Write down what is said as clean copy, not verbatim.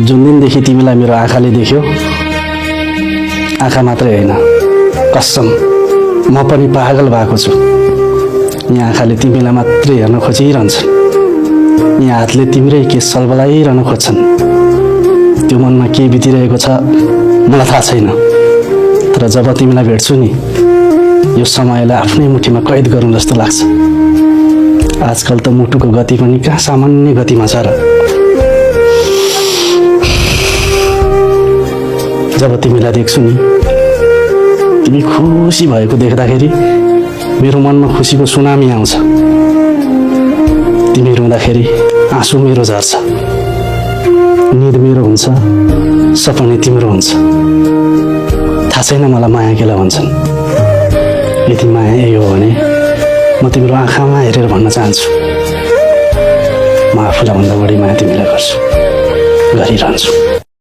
जुन दिनदेखि तिमीलाई मेरो आँखाले देख्यो, आँखा मात्रै होइन कसम म पनि पागल भएको छु। यहाँ आँखाले तिमीलाई मात्रै हेर्न खोजिरहन्छन्, यहाँ हातले तिम्रै केस सलबलाइरहन खोज्छन्। त्यो मनमा के बितिरहेको छ मलाई थाहा छैन, तर जब तिमीलाई भेट्छु नि यो समयलाई आफ्नै मुठीमा कैद गरौँ जस्तो लाग्छ। आजकल त मुटुको गति पनि कहाँ सामान्य गतिमा छ र। जब तिमीलाई देख्छु नि, तिमी खुसी भएको देख्दाखेरि मेरो मनमा खुसीको सुनामी आउँछ। तिमी रुँदाखेरि आँसु मेरो झर्छ। निद मेरो हुन्छ, सपना तिम्रो हुन्छ। थाहा छैन मलाई माया केलाई भन्छन्। यदि माया यही हो भने म तिम्रो आँखामा हेरेर भन्न चाहन्छु, म आफूलाई भन्दा बढी माया तिमीलाई गर्छु, गरिरहन्छु।